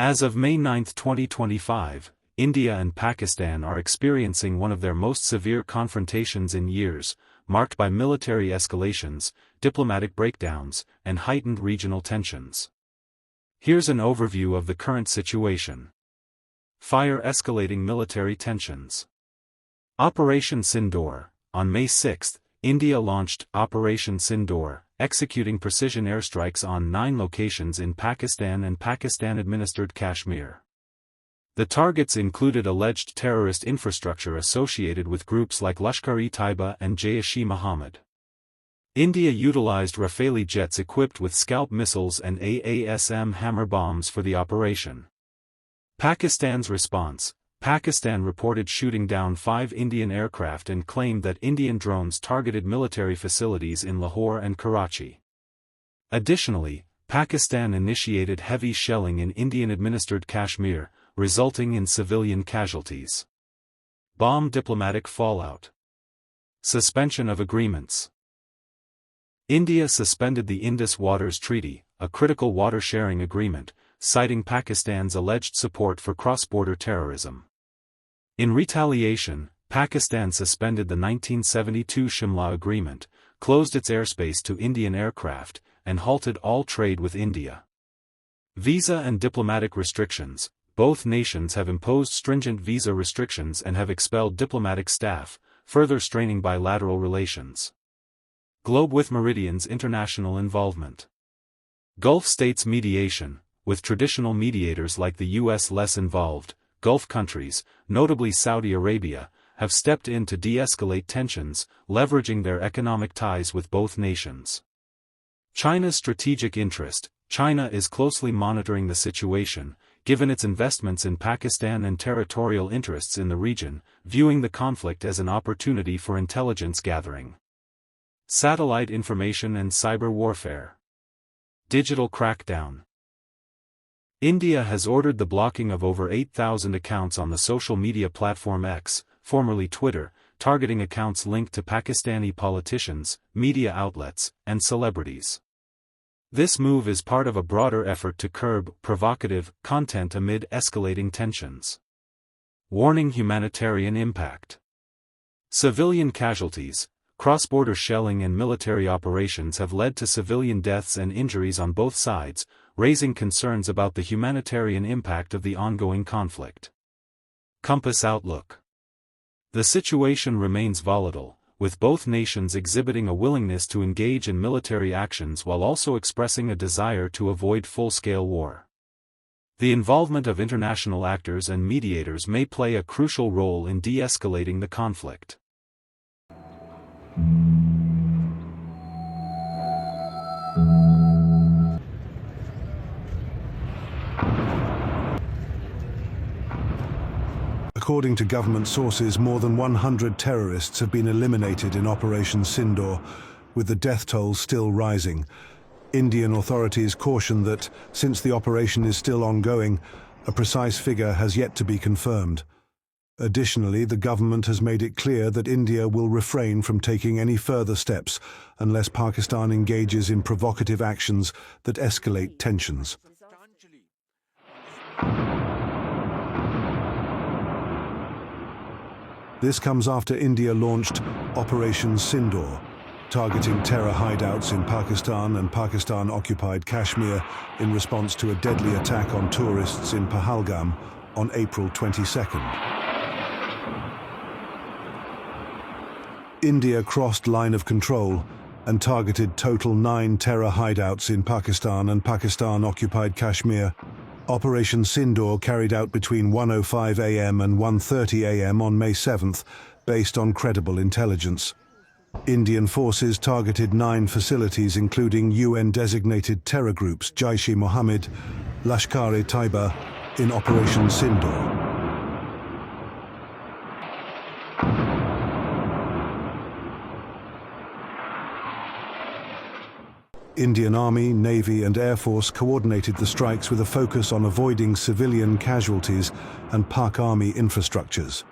As of May 9, 2025, India and Pakistan are experiencing one of their most severe confrontations in years, marked by military escalations, diplomatic breakdowns, and heightened regional tensions. Here's an overview of the current situation. Fire escalating military tensions. Operation Sindoor. On May 6, India launched Operation Sindoor, executing precision airstrikes on 9 locations in Pakistan and Pakistan-administered Kashmir. The targets included alleged terrorist infrastructure associated with groups like Lashkar-e-Taiba and Jaish-e-Mohammed. India utilized Rafale jets equipped with Scalp missiles and AASM Hammer bombs for the operation. Pakistan's response. Pakistan reported shooting down 5 Indian aircraft and claimed that Indian drones targeted military facilities in Lahore and Karachi. Additionally, Pakistan initiated heavy shelling in Indian-administered Kashmir, resulting in civilian casualties. Bomb diplomatic fallout. Suspension of agreements. India suspended the Indus Waters Treaty, a critical water-sharing agreement, citing Pakistan's alleged support for cross-border terrorism. In retaliation, Pakistan suspended the 1972 Shimla Agreement, closed its airspace to Indian aircraft, and halted all trade with India. Visa and diplomatic restrictions. Both nations have imposed stringent visa restrictions and have expelled diplomatic staff, further straining bilateral relations. Globe with Meridian's international involvement. Gulf states mediation. With traditional mediators like the U.S. less involved, Gulf countries, notably Saudi Arabia, have stepped in to de-escalate tensions, leveraging their economic ties with both nations. China's strategic interest. China is closely monitoring the situation, given its investments in Pakistan and territorial interests in the region, viewing the conflict as an opportunity for intelligence gathering. Satellite information and cyber warfare. Digital crackdown. India has ordered the blocking of over 8,000 accounts on the social media platform X, formerly Twitter, targeting accounts linked to Pakistani politicians, media outlets, and celebrities. This move is part of a broader effort to curb provocative content amid escalating tensions. Warning: humanitarian impact. Civilian casualties. Cross-border shelling and military operations have led to civilian deaths and injuries on both sides, raising concerns about the humanitarian impact of the ongoing conflict. Compass outlook. The situation remains volatile, with both nations exhibiting a willingness to engage in military actions while also expressing a desire to avoid full-scale war. The involvement of international actors and mediators may play a crucial role in de-escalating the conflict. According to government sources, more than 100 terrorists have been eliminated in Operation Sindoor, with the death toll still rising. Indian authorities caution that, since the operation is still ongoing, a precise figure has yet to be confirmed. Additionally, the government has made it clear that India will refrain from taking any further steps unless Pakistan engages in provocative actions that escalate tensions. This comes after India launched Operation Sindoor, targeting terror hideouts in Pakistan and Pakistan-occupied Kashmir in response to a deadly attack on tourists in Pahalgam on April 22nd. India crossed line of control and targeted total 9 terror hideouts in Pakistan and Pakistan-occupied Kashmir. Operation Sindoor carried out between 1:05 a.m. and 1:30 a.m. on May 7th, based on credible intelligence. Indian forces targeted 9 facilities including UN-designated terror groups Jaish-e-Mohammed, Lashkar-e-Taiba, in Operation Sindoor. Indian Army, Navy and Air Force coordinated the strikes with a focus on avoiding civilian casualties and Pak Army infrastructures.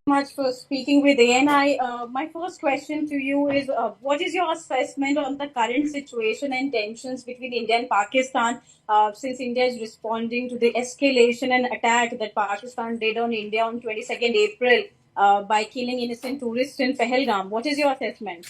Much for speaking with ANI. My first question to you is what is your assessment on the current situation and tensions between India and Pakistan since India is responding to the escalation and attack that Pakistan did on India on 22nd April by killing innocent tourists in Pahalgam? What is your assessment?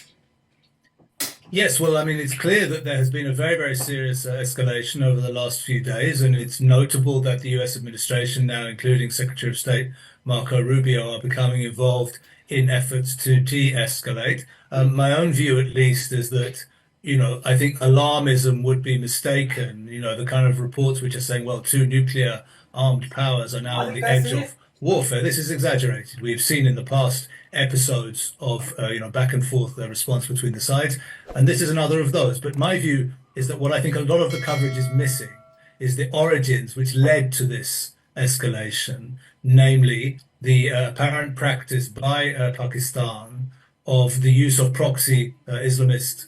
Yes, well, I mean, it's clear that there has been a very, very serious escalation over the last few days, and it's notable that the US administration now, including Secretary of State Marco Rubio, are becoming involved in efforts to de-escalate. My own view, at least, is that, I think alarmism would be mistaken. The kind of reports which are saying, well, two nuclear armed powers are now on the edge of warfare. This is exaggerated. We've seen in the past episodes of back and forth response between the sides, and this is another of those. But my view is that what I think a lot of the coverage is missing is the origins which led to this escalation, namely the apparent practice by Pakistan of the use of proxy Islamist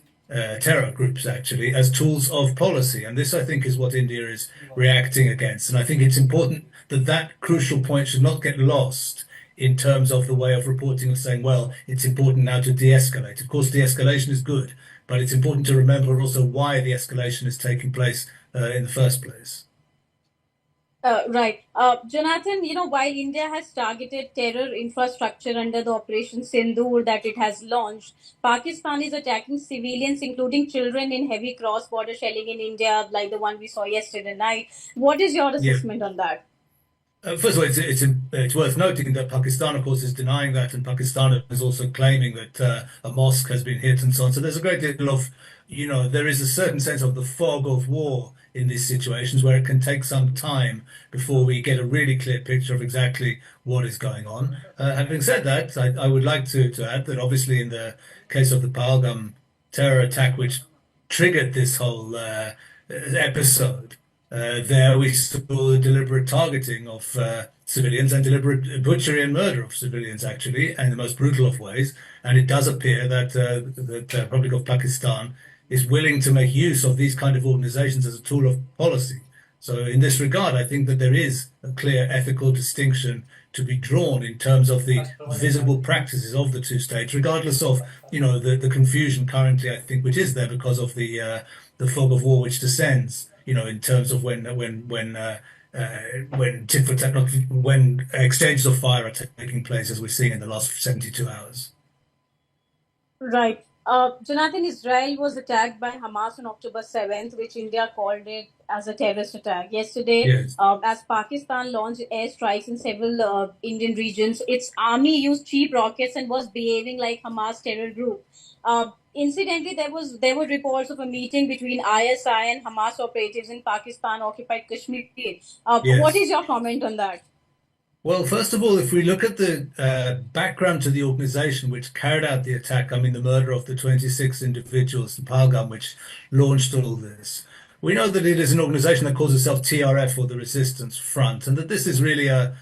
terror groups actually as tools of policy. And this, I think, is what India is reacting against. And I think it's important that that crucial point should not get lost in terms of the way of reporting of saying, well, it's important now to de-escalate. Of course, de-escalation is good, but it's important to remember also why the escalation is taking place in the first place. Right. Jonathan, while India has targeted terror infrastructure under the Operation Sindoor that it has launched, Pakistan is attacking civilians, including children, in heavy cross-border shelling in India, like the one we saw yesterday night. What is your assessment on that? First of all, it's worth noting that Pakistan, of course, is denying that, and Pakistan is also claiming that a mosque has been hit and so on. So there's a great deal of, there is a certain sense of the fog of war in these situations where it can take some time before we get a really clear picture of exactly what is going on. Having said that, I would like to add that obviously in the case of the Pahalgam terror attack, which triggered this whole episode, there we saw the deliberate targeting of civilians and deliberate butchery and murder of civilians, actually, in the most brutal of ways. And it does appear that the Republic of Pakistan is willing to make use of these kind of organizations as a tool of policy. So in this regard, I think that there is a clear ethical distinction to be drawn in terms of the visible practices of the two states, regardless of, the confusion currently, I think, which is there because of the fog of war which descends, in terms of when tit for tat, when exchanges of fire are taking place, as we're seeing in the last 72 hours. Right. Jonathan, Israel was attacked by Hamas on October 7th, which India called it as a terrorist attack. Yesterday, Yes. As Pakistan launched airstrikes in several Indian regions, its army used cheap rockets and was behaving like Hamas terror group. Incidentally, there were reports of a meeting between ISI and Hamas operatives in Pakistan-occupied Kashmir. Yes. What is your comment on that? Well, first of all, if we look at the background to the organization which carried out the attack, I mean, the murder of the 26 individuals in Pahalgam, which launched all this, we know that it is an organization that calls itself TRF, or the Resistance Front, and that this is really a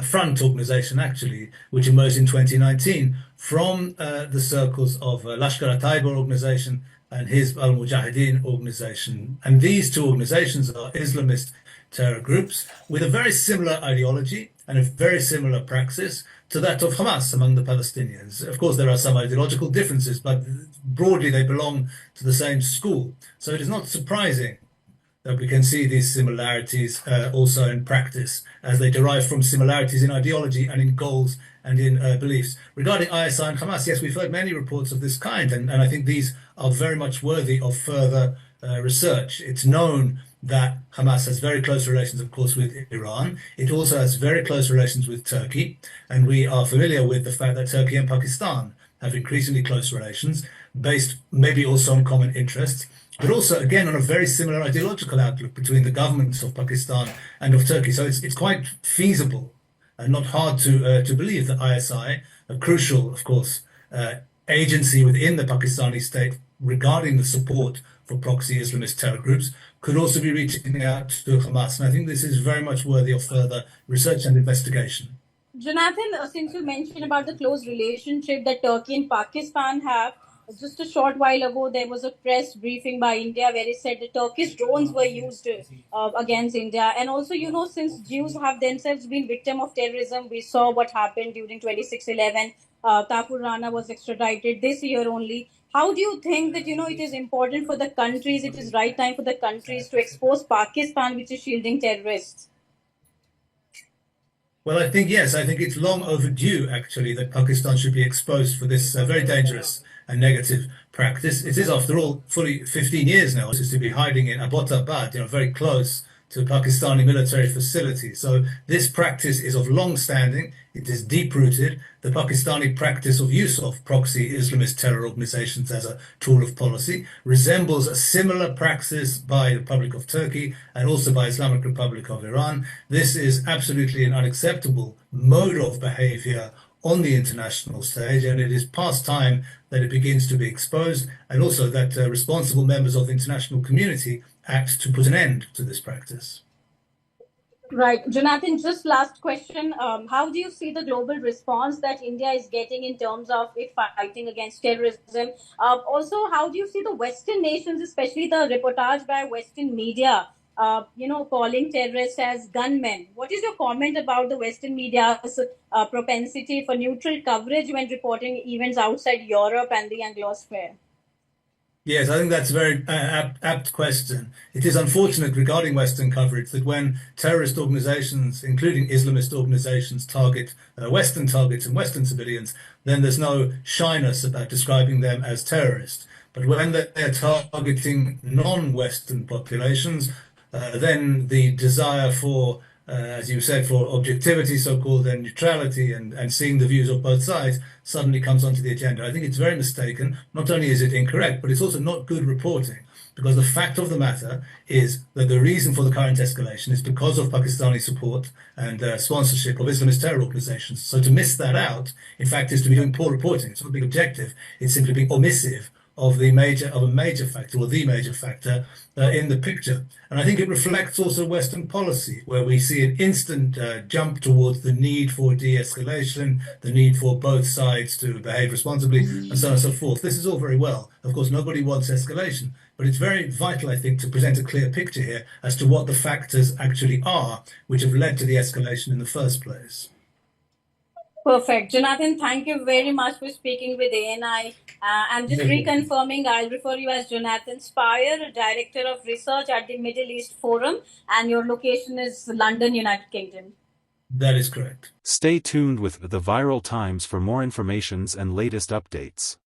front organization, actually, which emerged in 2019 from the circles of Lashkar-e-Taiba organization and Hizb al-Mujahideen organization. And these two organizations are Islamist terror groups with a very similar ideology and a very similar praxis to that of Hamas among the Palestinians. Of course, there are some ideological differences, but broadly they belong to the same school. So it is not surprising that we can see these similarities also in practice, as they derive from similarities in ideology and in goals and in beliefs. Regarding ISI and Hamas, yes, we've heard many reports of this kind, and I think these are very much worthy of further research. It's known that Hamas has very close relations, of course, with Iran. It also has very close relations with Turkey, and we are familiar with the fact that Turkey and Pakistan have increasingly close relations, based maybe also on common interests, but also, again, on a very similar ideological outlook between the governments of Pakistan and of Turkey. So it's quite feasible and not hard to believe that ISI, a crucial, of course, agency within the Pakistani state regarding the support for proxy Islamist terror groups, could also be reaching out to Hamas. And I think this is very much worthy of further research and investigation. Jonathan, since you mentioned about the close relationship that Turkey and Pakistan have, just a short while ago, there was a press briefing by India where it said the Turkish drones were used against India. And also, since Jews have themselves been victim of terrorism, we saw what happened during 26/11. Tafur Rana was extradited this year only. How do you think that, it is important for the countries, it is right time for the countries to expose Pakistan, which is shielding terrorists? Well, I think, yes, I think it's long overdue, actually, that Pakistan should be exposed for this very dangerous and negative practice. It is, after all, fully 15 years now to be hiding in Abbottabad, very close to Pakistani military facilities. So this practice is of long standing. It is deep-rooted. The Pakistani practice of use of proxy Islamist terror organizations as a tool of policy resembles a similar practice by the Republic of Turkey and also by Islamic Republic of Iran. This is absolutely an unacceptable mode of behavior on the international stage, and it is past time that it begins to be exposed, and also that responsible members of the international community act to put an end to this practice. Right. Jonathan, just last question. How do you see the global response that India is getting in terms of it fighting against terrorism? Also, how do you see the Western nations, especially the reportage by Western media, calling terrorists as gunmen? What is your comment about the Western media's propensity for neutral coverage when reporting events outside Europe and the Anglosphere? Yes, I think that's a very apt question. It is unfortunate regarding Western coverage that when terrorist organizations, including Islamist organizations, target Western targets and Western civilians, then there's no shyness about describing them as terrorists. But when they're targeting non-Western populations, then the desire for, as you said, for objectivity, so-called, and neutrality, and seeing the views of both sides suddenly comes onto the agenda. I think it's very mistaken. Not only is it incorrect, but it's also not good reporting, because the fact of the matter is that the reason for the current escalation is because of Pakistani support and sponsorship of Islamist terror organizations. So to miss that out, in fact, is to be doing poor reporting. It's not being objective. It's simply being omissive of a major factor, or the major factor in the picture. And I think it reflects also Western policy, where we see an instant jump towards the need for de-escalation, the need for both sides to behave responsibly, and so on and so forth. This is all very well. Of course, nobody wants escalation, but it's very vital, I think, to present a clear picture here as to what the factors actually are which have led to the escalation in the first place. Perfect. Jonathan, thank you very much for speaking with ANI. I'm just reconfirming, I'll refer you as Jonathan Spire, Director of Research at the Middle East Forum, and your location is London, United Kingdom. That is correct. Stay tuned with the Viral Times for more informations and latest updates.